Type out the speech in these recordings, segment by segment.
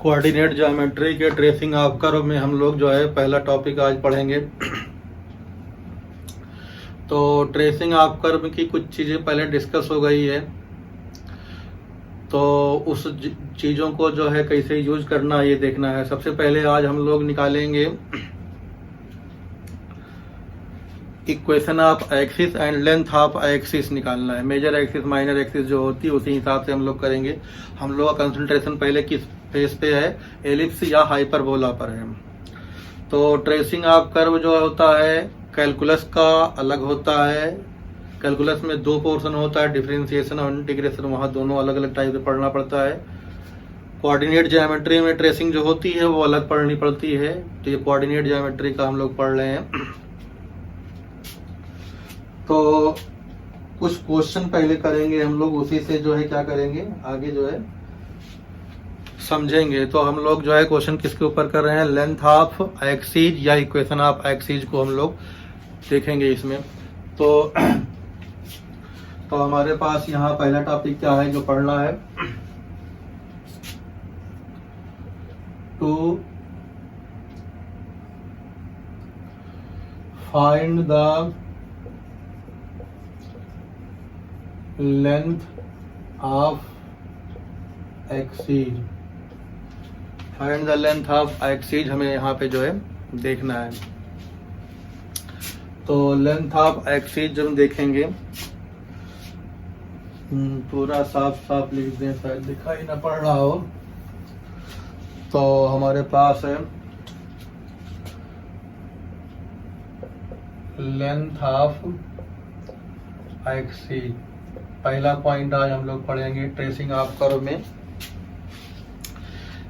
Coordinate geometry के tracing of curve में हम लोग जो है पहला टॉपिक आज पढ़ेंगे। तो ट्रेसिंग ऑफ कर्व की कुछ चीज़ें पहले डिस्कस हो गई है, तो उस चीज़ों को जो है कैसे यूज करना ये देखना है। सबसे पहले आज हम लोग निकालेंगे equation of axis and length of axis निकालना है। मेजर एक्सिस माइनर एक्सिस जो होती है उसी हिसाब से हम लोग करेंगे। हम लोग का कंसंट्रेशन पहले किस फेस पे है, एलिप्स या हाइपरबोला पर है। तो ट्रेसिंग ऑफ कर्व जो होता है कैलकुलस का अलग होता है। कैलकुलस में दो पोर्शन होता है, डिफरेंशिएशन और इंटीग्रेशन, वहाँ दोनों अलग अलग टाइप से पढ़ना पड़ता है। कोऑर्डिनेट ज्योमेट्री में ट्रेसिंग जो होती है वो अलग पढ़नी पड़ती है। तो ये कोऑर्डिनेट ज्योमेट्री का हम लोग पढ़ रहे हैं। तो कुछ क्वेश्चन पहले करेंगे हम लोग, उसी से जो है क्या करेंगे आगे जो है समझेंगे। तो हम लोग जो है क्वेश्चन किसके ऊपर कर रहे हैं, लेंथ ऑफ एक्सिस या इक्वेशन ऑफ एक्सिस को हम लोग देखेंगे इसमें। तो हमारे पास यहाँ पहला टॉपिक क्या है जो पढ़ना है, to find the length of axis. Find the length of axis हमें यहाँ पे जो है देखना है। तो लेंथ ऑफ एक्सिस जब हम देखेंगे, पूरा साफ साफ लिख दें, शायद दिखाई ना पड़ रहा हो। तो हमारे पास है लेंथ ऑफ एक्सिस। पहला पॉइंट आज हम लोग पढ़ेंगे ट्रेसिंग ऑफ कर्व में।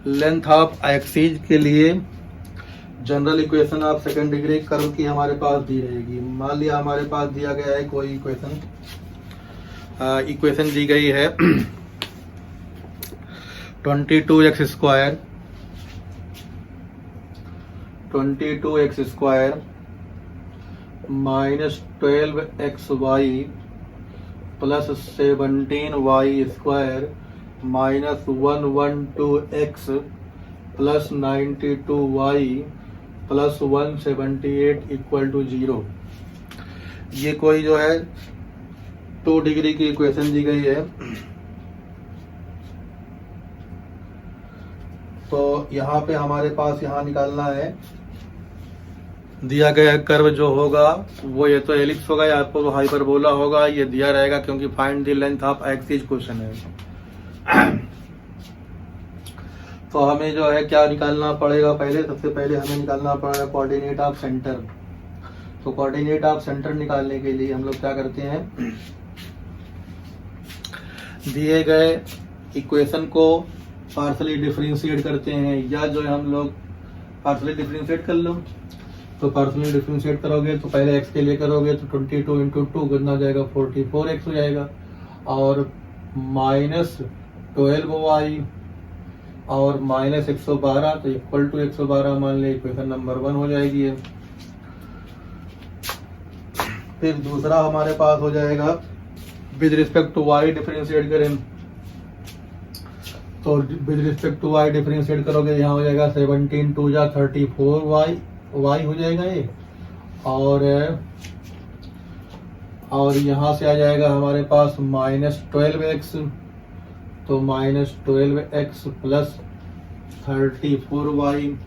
लेंथ ऑफ एक्सिस के लिए general equation of second degree curve की हमारे पास दी रहेगी। मान लिया हमारे पास दिया गया है कोई इक्वेशन दी गई है 22x square minus 12xy plus 17y square minus 112x plus 92y plus 178 equal to 0। ये कोई जो है 2 डिग्री की इक्वेशन दी गई है। तो यहाँ पे हमारे पास यहाँ निकालना है, दिया गया कर्व जो होगा वो ये तो एलिप्स होगा या आपको हाइपरबोला होगा, ये दिया रहेगा क्योंकि find the length of axis question है। तो हमें जो है क्या निकालना पड़ेगा, पहले सबसे पहले हमें निकालना पड़ेगा कोऑर्डिनेट ऑफ सेंटर। तो कोऑर्डिनेट ऑफ सेंटर निकालने के लिए हम लोग क्या करते हैं, दिए गए इक्वेशन को पार्शियली डिफरेंशिएट करते हैं, या जो है हम लोग पार्शियली डिफरेंशिएट कर लो। तो पार्शियली डिफरेंशिएट करोगे तो पहले x के लिए करोगे तो 22 इंटू 2 कितना हो जाएगा, 44x हो जाएगा, और माइनस 12y और माइनस 112 तो इक्वल टू 112 मान ले, इक्वेशन नंबर 1 हो जाएगी है। फिर दूसरा हमारे पास हो जाएगा with respect to y differentiate करें। तो with respect to y differentiate करोगे, यहाँ हो जाएगा 17 2 जा 34y हो जाएगा ये, और यहाँ से आ जाएगा हमारे पास माइनस 12x। तो minus 12x plus 34y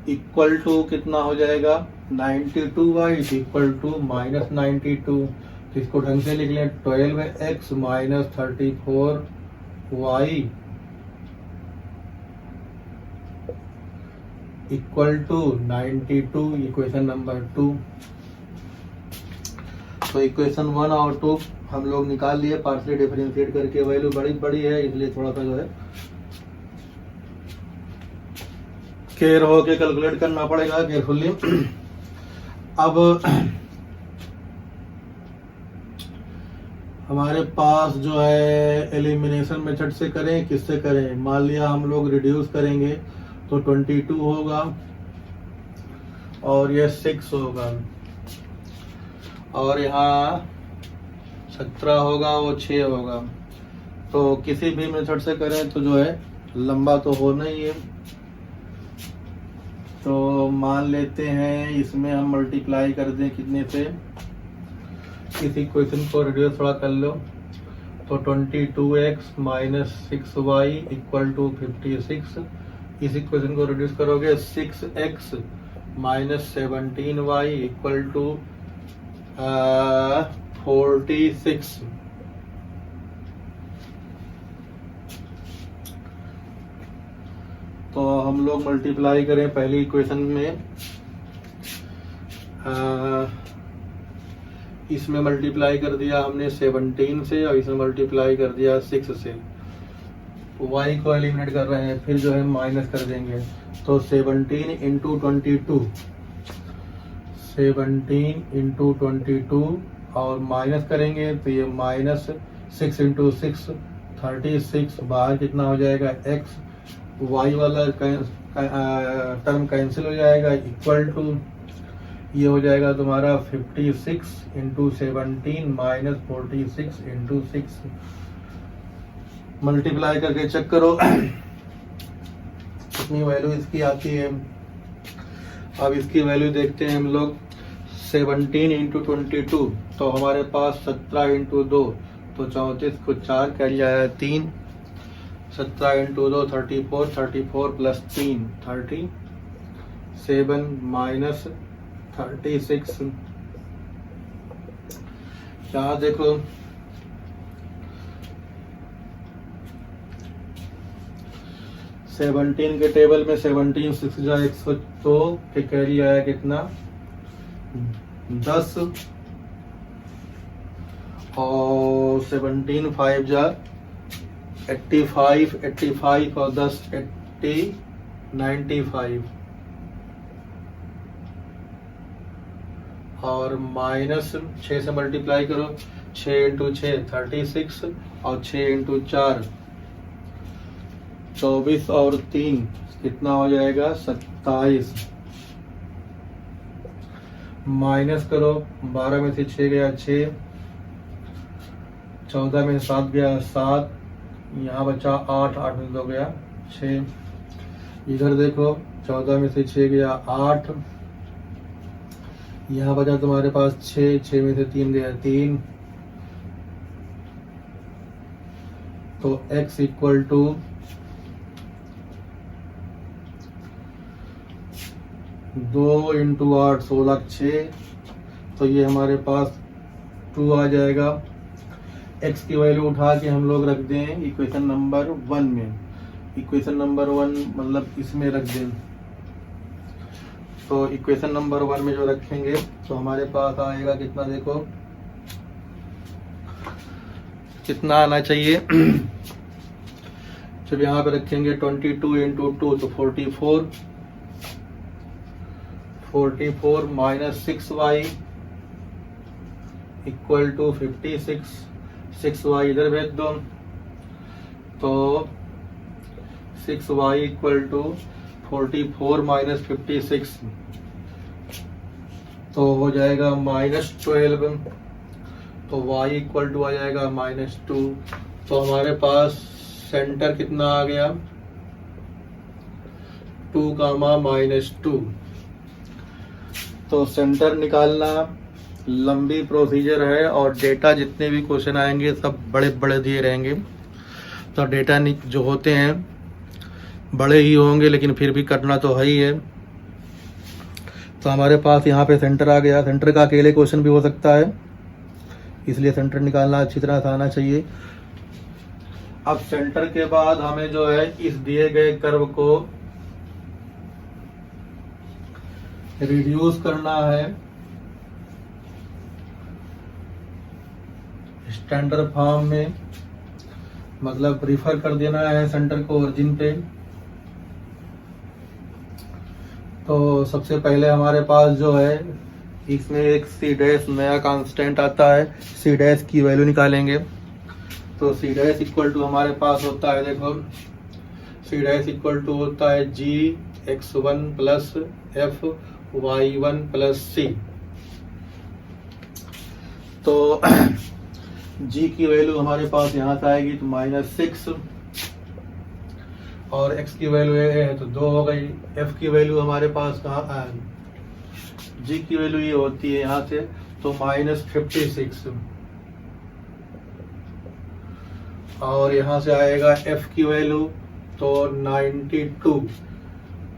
equal to कितना हो जाएगा, 92y इक्वल टू माइनस 92। इसको ढंग से लिख लें, 12x minus 34y equal to 92, equation number 2। तो इक्वेशन 1 और 2 हम लोग निकाल लिए पार्शियली डिफरेंशिएट करके। वैल्यू बड़ी है इसलिए थोड़ा सा जो है केयर होके कैलकुलेट करना पड़ेगा केयरफुली। अब हमारे पास जो है एलिमिनेशन मेथड से करें, किससे करें, मान लिया हम लोग रिड्यूस करेंगे तो 22 होगा और ये 6 होगा, और यहाँ 17 होगा, वो 6 होगा। तो किसी भी मेथड से करें तो जो है लंबा तो होना ही है। तो मान लेते हैं इसमें हम मल्टीप्लाई कर दें कितने से, इस इक्वेशन को रिड्यूस थोड़ा कर लो, तो 22x minus 6y equal to 56। इस इक्वेशन को रिड्यूस करोगे 6x minus 17y equal to 46। तो हम लोग मल्टीप्लाई करें पहली इक्वेशन में, इसमें मल्टीप्लाई कर दिया हमने 17 से और इसमें मल्टीप्लाई कर दिया 6 से। y को एलिमिनेट कर रहे हैं, फिर जो है माइनस कर देंगे, तो 17 इंटू 22, 17 इंटू 22 और माइनस करेंगे तो ये माइनस 6 इंटू 6 36। बाहर कितना हो जाएगा x, y वाला टर्म कैंसिल हो जाएगा, इक्वल टू ये हो जाएगा तुम्हारा 56 इंटू 17 माइनस 46 इंटू 6। मल्टीप्लाई करके चेक करो कितनी वैल्यू इसकी आती है। अब इसकी वैल्यू देखते हैं हम लोग। 17 इंटू 22 तो हमारे पास 17 इंटू 2 तो 34 को 4 कैरी आया 3, 17 इंटू 2 34, 34 प्लस 3 37 माइनस 36। यहाँ देखो 17 के टेबल में 17 6 जा 102 के कैरी आया कितना 10 और 17 5 जा 85, 85 और 10 80 95 और माइनस 6 से मल्टीप्लाई करो, 6 इंटू 6 36 और 6 इंटू 4 24 और 3 कितना हो जाएगा 27। माइनस करो, 12 में से 6 गया 6, 14 में से 7 गया 7, यहाँ बचा 8, 8 में 2 गया 6। इधर देखो 14 में से 6 गया 8, यहाँ बचा तुम्हारे पास 6, 6 में से 3 गया 3। तो x इक्वल टू 2 इंटू 8 16 6, तो ये हमारे पास 2 आ जाएगा। x की वैल्यू उठा के हम लोग रख दें इक्वेशन नंबर 1 में। इक्वेशन नंबर 1 मतलब इसमें रख दें, तो इक्वेशन नंबर 1 में जो रखेंगे तो हमारे पास आएगा कितना, देखो कितना आना चाहिए। जब यहाँ पे रखेंगे 22 इंटू 2 तो 44, 44 minus 6y equal to 56, 6y इधर भेज दो, तो 6y इक्वल टू 44 माइनस 56 तो हो जाएगा माइनस 12, तो y इक्वल टू आ जाएगा -2। तो हमारे पास सेंटर कितना आ गया 2, -2। तो सेंटर निकालना लंबी प्रोसीजर है और डेटा जितने भी क्वेश्चन आएंगे सब बड़े बड़े दिए रहेंगे, तो डेटा जो होते हैं बड़े ही होंगे, लेकिन फिर भी करना तो है ही है। तो हमारे पास यहाँ पे सेंटर आ गया। सेंटर का अकेले क्वेश्चन भी हो सकता है, इसलिए सेंटर निकालना अच्छी तरह से आना चाहिए। अब सेंटर के बाद हमें जो है इस दिए गए कर्व को रिड्यूस करना है स्टैंडर्ड फॉर्म में, मतलब रिफर कर देना है सेंटर को ओरिजिन पे। तो सबसे पहले हमारे पास जो है इसमें एक सी डैश नया कांस्टेंट आता है, सी डैश की वैल्यू निकालेंगे। तो सी डैश इक्वल टू हमारे पास होता है, देखो सी डैश इक्वल टू होता है g x1 plus f y1 plus c। तो g की वैल्यू हमारे पास यहाँ से आएगी तो -6 और x की वैल्यू है तो 2 हो गई। f की वैल्यू हमारे पास कहाँ, g की वैल्यू ये होती है यहाँ से, तो -56, और यहाँ से आएगा f की वैल्यू तो 92,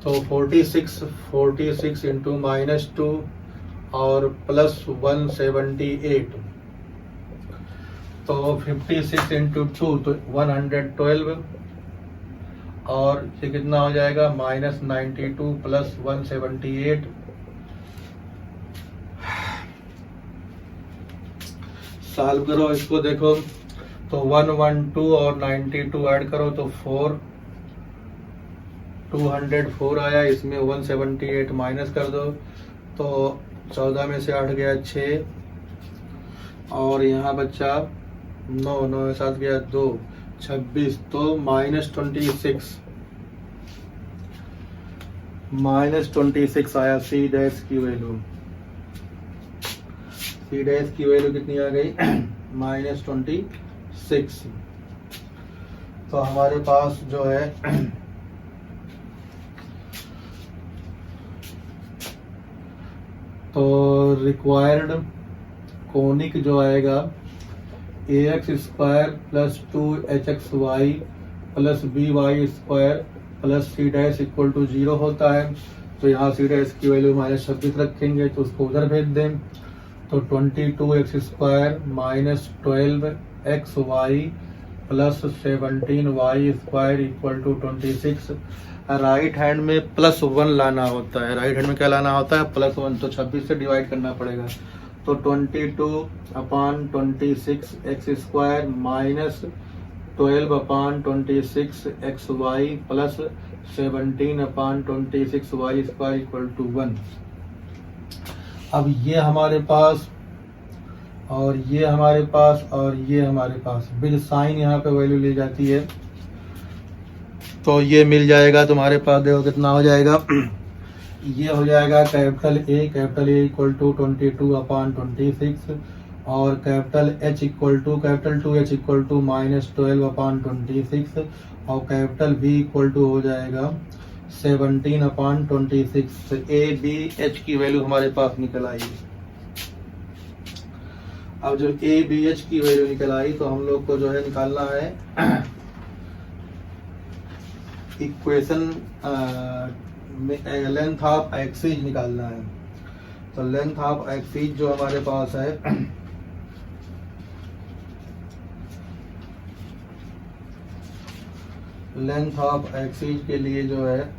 तो 46 इंटू -2 और +178, तो 56 इंटू 2 तो 112, और ये कितना हो जाएगा -92 + 178, सॉल्व करो इसको, देखो तो 112 और 92 ऐड करो तो 204 आया, इसमें 178 माइनस कर दो तो 14 में से 8 गया 6, और यहाँ बच्चा 9, 9 के साथ गया 2, 26, तो -26 आया सी डैश की वैल्यू। सी डैश की वैल्यू कितनी आ गई -26। तो हमारे पास जो है तो रिक्वायर्ड कोनिक जो आएगा ax² + 2hxy + by² + c dash equal to 0 होता है। तो यहाँ c डैश की वैल्यू -26 रखेंगे तो उसको उधर भेज दें, तो 22x² - 12xy + 17y² equal to 26। Right hand में +1 लाना होता है, राइट हैंड में क्या लाना होता है +1, तो 26 से डिवाइड करना पड़ेगा, तो 22/26 x² - 12/26xy + 17/26y² equal to 1। अब ये हमारे पास और ये हमारे पास और ये हमारे पास विद साइन यहाँ पे वैल्यू ली जाती है, तो ये मिल जाएगा तुम्हारे पास, देखो कितना हो जाएगा ये हो जाएगा कैपिटल A इक्वल टू 22/26 और कैपिटल H इक्वल टू -12/26 और कैपिटल B इक्वल टू हो जाएगा 17/26। A B H की वैल्यू हमारे पास निकल आई। अब जब A B H की वैल्यू निकल आई तो हम लोग को जो है निकालना है इक्वेशन लेंथ ऑफ एक्सिस निकालना है। तो लेंथ ऑफ एक्सिस जो हमारे पास है लेंथ ऑफ एक्सिस के लिए जो है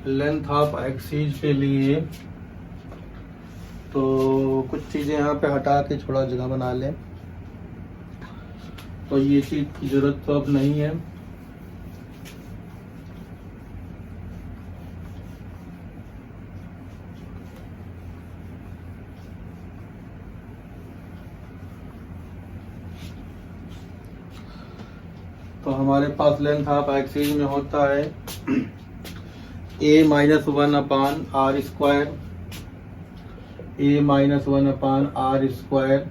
लेंथ ऑफ एक्सिस के लिए तो कुछ चीज़ें यहाँ पे हटा के थोड़ा जगह बना लें, तो ये चीज़ की जरूरत तो अब नहीं है। तो हमारे पास लेंथ ऑफ एक्सिस में होता है a - 1/r² a - 1/r²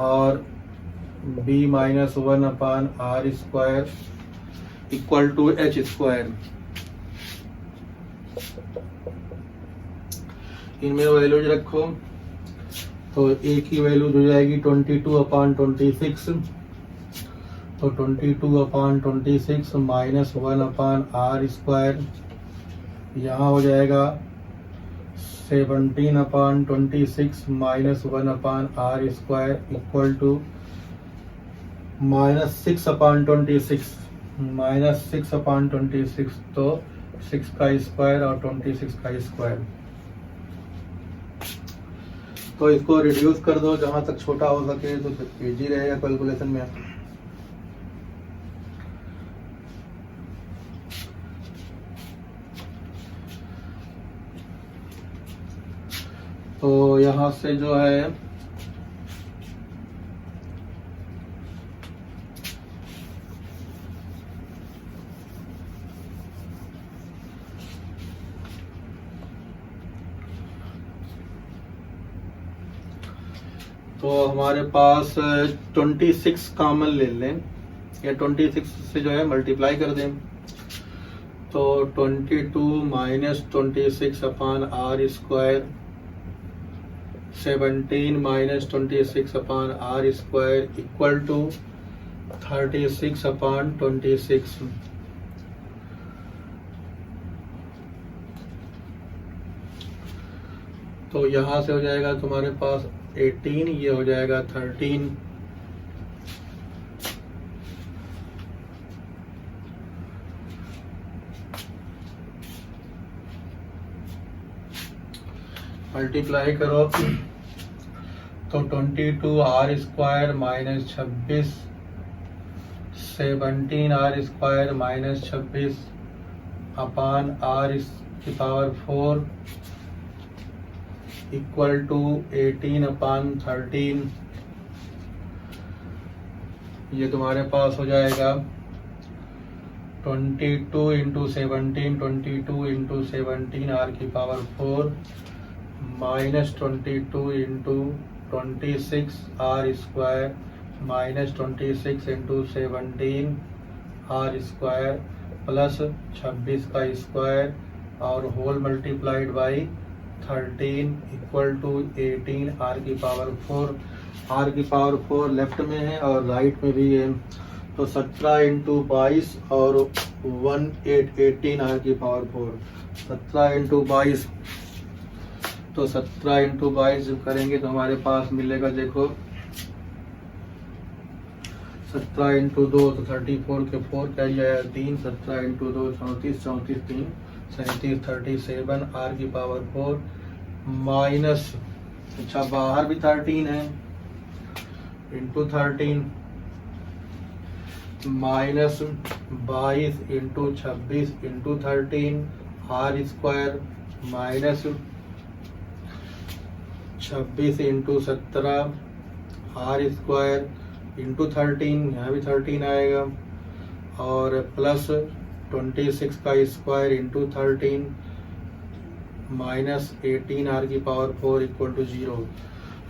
और b - 1/r² equal to h²। इनमें वैल्यूज रखो, तो a की वैल्यू हो जाएगी 22/26, तो 22/26 - 1/r², यहाँ हो जाएगा 17/26 - 1/r² इक्वल टू -6/26 -6/26, तो 6 का स्क्वायर और 26 का स्क्वायर। तो इसको रिड्यूस कर दो जहाँ तक छोटा हो सके, तो इजी रहेगा कैलकुलेशन में। तो यहाँ से जो है तो हमारे पास 26 कॉमन ले लें या 26 से जो है मल्टीप्लाई कर दें। तो 22 minus 26 upon R square, 17 minus 26 upon R square equal to 36 upon 26। तो यहाँ से हो जाएगा तुम्हारे पास 18, ये हो जाएगा 13, मल्टीप्लाई करो तो 22 R square minus 26, 17 R square minus 26 upon R की पावर 4 इक्वल टू 18 अपान 13। ये तुम्हारे पास हो जाएगा 22 इंटू 17, 22 इंटू 17 आर की power 4 minus 22 into 26 R square minus 26 into 17 R square plus 26 का स्क्वायर और whole multiplied by 13 equal to 18 R की पावर 4। आर की पावर 4 लेफ्ट में है और राइट में भी है, तो 17 इंटू 22 और 18 आर की पावर 4। 17 इंटू 22, तो 17 इंटू 22 करेंगे तो हमारे पास मिलेगा, देखो 17 इंटू 2 तो 34 के 4 क्या जाएगा 3, 17 इंटू 2 34, 34 3 37, 37 आर की पावर 4 माइनस, अच्छा बाहर भी 13 है, into 13 minus 22 into 26 into 13 R square minus 26 into 17 R square into 13, यहाँ भी 13 आएगा और प्लस 26 का स्क्वायर इंटू 13 माइनस 18 आर की पावर 4 इक्वल टू 0।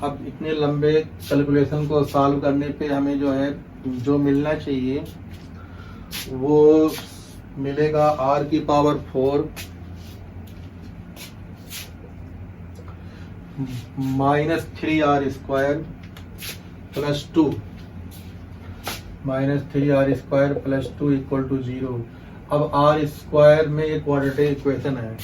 अब इतने लंबे कैलकुलेशन को सॉल्व करने पे हमें जो है जो मिलना चाहिए वो मिलेगा आर की power 4 minus 3 R square plus 2 minus 3 R square plus 2 equal to 0। अब आर स्क्वायर में एक क्वाड्रेटिक इक्वेशन है,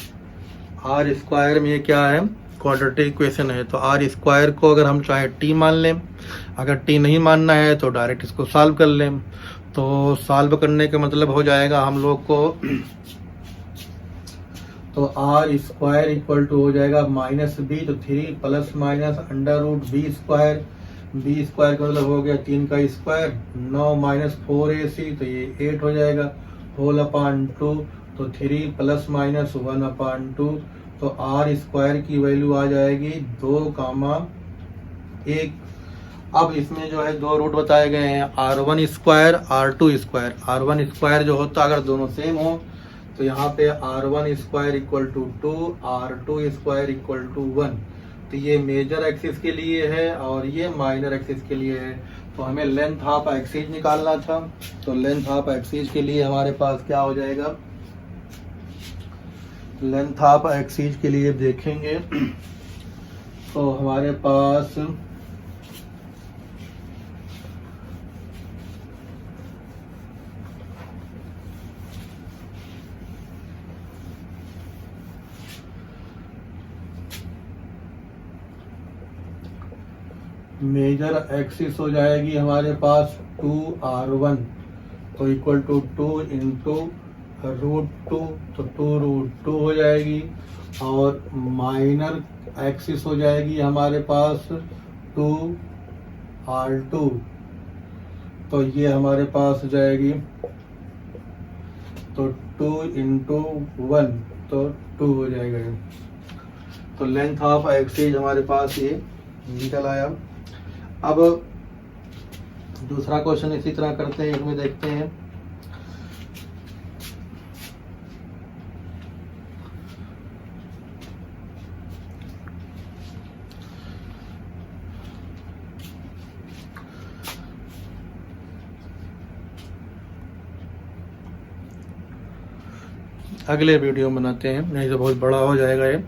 आर स्क्वायर में ये क्या है क्वाड्रेटिक इक्वेशन है, तो आर स्क्वायर को अगर हम चाहे टी मान लें, अगर टी नहीं मानना है तो डायरेक्ट इसको सॉल्व कर लें। तो सॉल्व करने का मतलब हो जाएगा हम लोग को, तो आर स्क्वायर इक्वल टू हो जाएगा माइनस बी, तो 3 plus minus under root B square, B square का मतलब हो गया 3 का स्क्वायर, 9 माइनस 4ac तो ये 8 हो जाएगा, होल अपान 2 तो 3 प्लस माइनस 1 अपान 2, तो आर स्क्वायर की वैल्यू आ जाएगी 2,1। अब इसमें जो है दो रूट बताए गए हैं, r1 square r2 square. r1 square जो होता है अगर दोनों सेम हो तो यहाँ पे r1 square equal to 2, r2 square equal to 1। तो ये मेजर एक्सिस के लिए है और ये माइनर एक्सिस के लिए है। तो हमें लेंथ ऑफ एक्सिस निकालना था, तो लेंथ ऑफ एक्सिस के लिए हमारे पास क्या हो जाएगा, लेंथ ऑफ एक्सिस के लिए देखेंगे तो हमारे पास मेजर एक्सिस हो जाएगी हमारे पास 2r1 तो इक्वल टू 2 इंटू रूट 2 तो 2 रूट 2 हो जाएगी, और माइनर एक्सिस हो जाएगी हमारे पास 2r2 तो ये हमारे पास हो जाएगी, तो 2 इंटू 1 तो 2 हो जाएगा। तो लेंथ ऑफ एक्सिस हमारे पास ये निकल आया। अब दूसरा क्वेश्चन इसी तरह करते हैं, इसमें देखते हैं। अगले वीडियो बनाते हैं, नहीं तो बहुत बड़ा हो जाएगा ये।